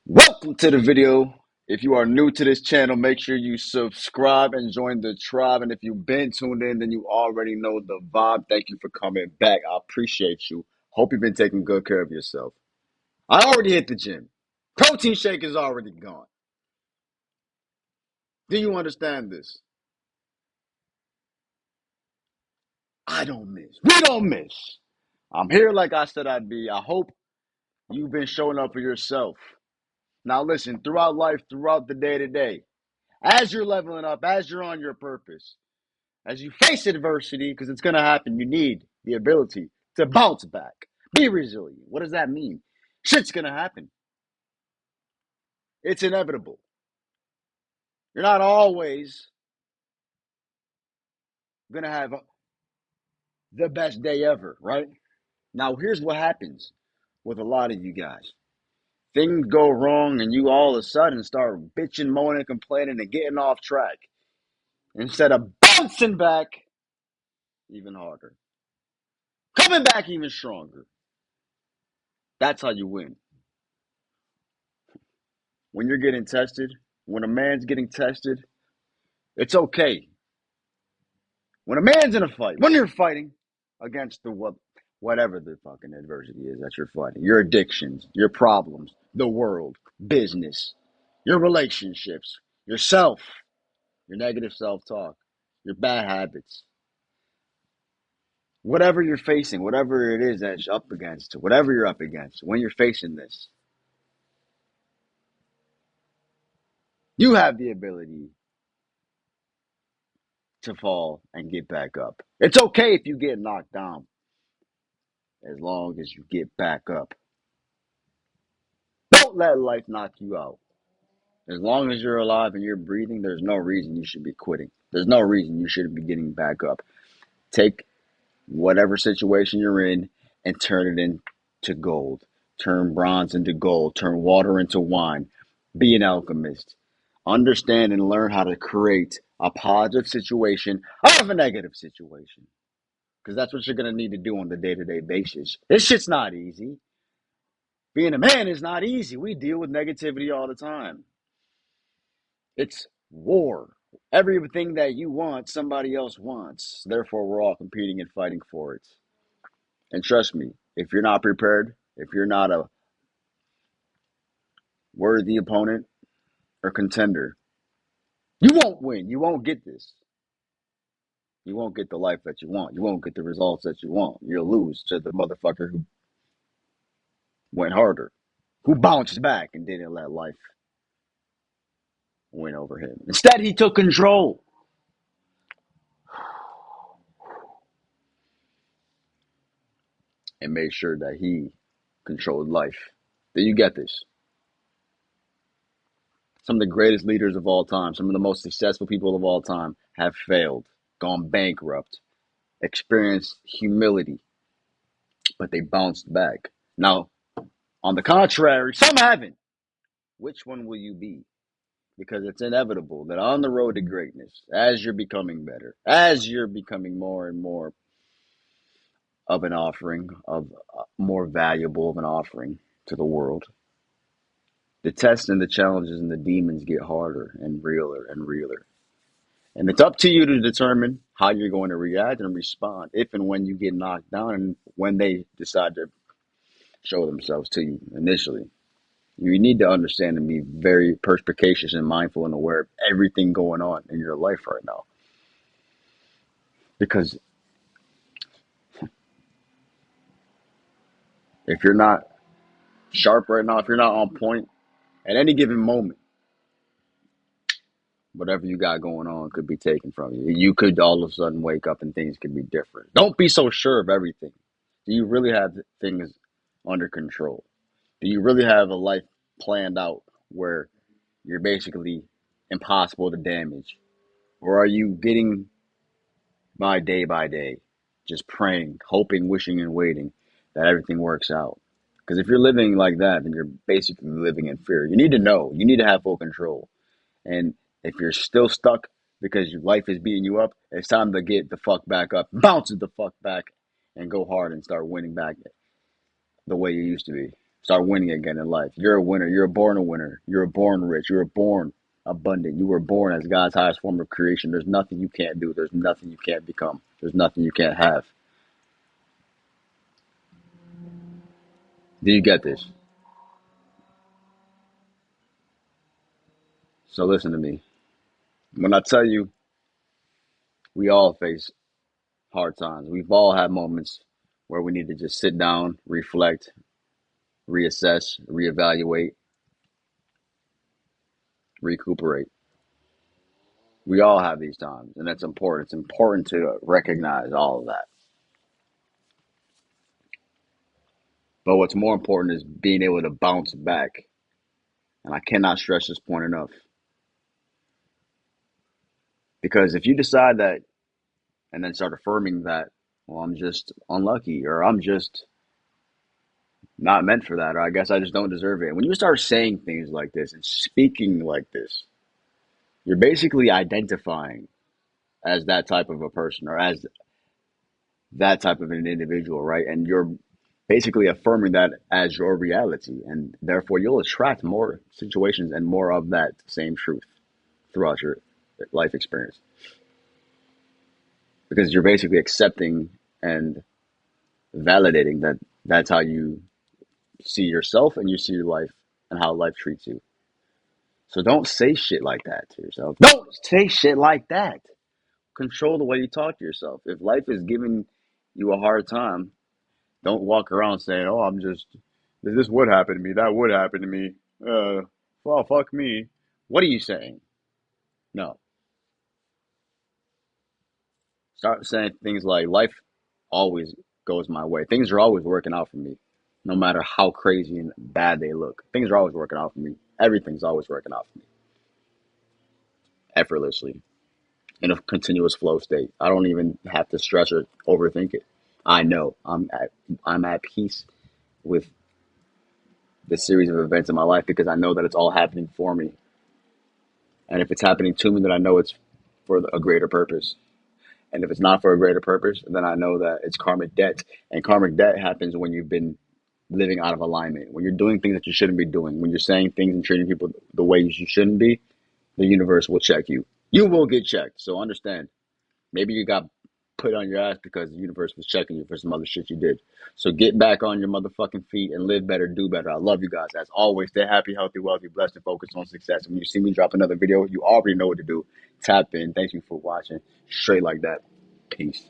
Welcome to the video. If you are new to this channel, make sure you subscribe and join the tribe. And if you've been tuned in, then you already know the vibe. Thank you for coming back. I appreciate you. Hope you've been taking good care of yourself. I already hit the gym. Protein shake is already gone. Do you understand this? I don't miss. We don't miss. I'm here like I said I'd be. I hope you've been showing up for yourself. Now listen, throughout life, throughout the day to day, as you're leveling up, as you're on your purpose, as you face adversity, because it's going to happen, you need the ability to bounce back. Be resilient. What does that mean? Shit's going to happen. It's inevitable. You're not always going to have the best day ever, right? Now, here's what happens with a lot of you guys. Things go wrong, and you all of a sudden start bitching, moaning, complaining, and getting off track instead of bouncing back even harder, coming back even stronger. That's how you win. When you're getting tested, when a man's getting tested, it's okay. When a man's in a fight, when you're fighting against whatever the fucking adversity is that you're fighting, your addictions, your problems, the world, business, your relationships, yourself, your negative self-talk, your bad habits, whatever you're facing, whatever it is that you're up against, whatever you're up against, when you're facing this, you have the ability to fall and get back up. It's okay if you get knocked down as long as you get back up. Don't let life knock you out. As long as you're alive and you're breathing, there's no reason you should be quitting. There's no reason you shouldn't be getting back up. Take whatever situation you're in and turn it into gold. Turn bronze into gold. Turn water into wine. Be an alchemist. Understand and learn how to create a positive situation out of a negative situation. Because that's what you're going to need to do on the day-to-day basis. This shit's not easy. Being a man is not easy. We deal with negativity all the time. It's war. Everything that you want, somebody else wants. Therefore, we're all competing and fighting for it. And trust me, if you're not prepared, if you're not a worthy opponent or contender, you won't win. You won't get this. You won't get the life that you want. You won't get the results that you want. You'll lose to the motherfucker who went harder, who bounced back and didn't let life win over him. Instead, he took control and made sure that he controlled life. Do you get this? Some of the greatest leaders of all time, some of the most successful people of all time have failed, gone bankrupt, experienced humility, but they bounced back. Now, on the contrary, some haven't. Which one will you be? Because it's inevitable that on the road to greatness, as you're becoming better, as you're becoming more and more of an offering, of more valuable of an offering to the world, the tests and the challenges and the demons get harder and realer and realer. And it's up to you to determine how you're going to react and respond if and when you get knocked down and when they decide to show themselves to you initially. You need to understand and be very perspicacious and mindful and aware of everything going on in your life right now. Because if you're not sharp right now, if you're not on point at any given moment, whatever you got going on could be taken from you. You could all of a sudden wake up and things could be different. Don't be so sure of everything. Do you really have things under control? Do you really have a life planned out where you're basically impossible to damage? Or are you getting by day, just praying, hoping, wishing, and waiting that everything works out? Because if you're living like that, then you're basically living in fear. You need to know. You need to have full control. And if you're still stuck because your life is beating you up, it's time to get the fuck back up, bounce the fuck back, and go hard and start winning back the way you used to be. Start winning again in life. You're a winner. You're born a winner. You're born rich. You were born abundant. You were born as God's highest form of creation. There's nothing you can't do. There's nothing you can't become. There's nothing you can't have. Do you get this? So listen to me. When I tell you we all face hard times, we've all had moments where we need to just sit down, reflect, reassess, reevaluate, recuperate. We all have these times, and that's important. It's important to recognize all of that. But what's more important is being able to bounce back. And I cannot stress this point enough. Because if you decide that and then start affirming that, well, I'm just unlucky or I'm just not meant for that, or I guess I just don't deserve it. When you start saying things like this and speaking like this, you're basically identifying as that type of a person or as that type of an individual, right? And you're basically affirming that as your reality. And therefore, you'll attract more situations and more of that same truth throughout your life experience because you're basically accepting and validating that that's how you see yourself and you see your life and how life treats you. So don't say shit like that to yourself. Don't say shit like that. Control the way you talk to yourself. If life is giving you a hard time, don't walk around saying, "Oh, I'm just this would happen to me. That would happen to me. Well, fuck me." What are you saying? No. Start saying things like life always goes my way. Things are always working out for me, no matter how crazy and bad they look. Things are always working out for me. Everything's always working out for me, effortlessly, in a continuous flow state. I don't even have to stress or overthink it. I know I'm at peace with the series of events in my life because I know that it's all happening for me. And if it's happening to me, then I know it's for a greater purpose. And if it's not for a greater purpose, then I know that it's karmic debt. And karmic debt happens when you've been living out of alignment, when you're doing things that you shouldn't be doing, when you're saying things and treating people the way you shouldn't be, the universe will check you. You will get checked. So understand. Maybe you got put on your ass because the universe was checking you for some other shit you did. So get back on your motherfucking feet and live better, do better. I love you guys. As always, stay happy, healthy, wealthy, blessed, and focused on success. When you see me drop another video, you already know what to do. Tap in. Thank you for watching. Straight like that. Peace.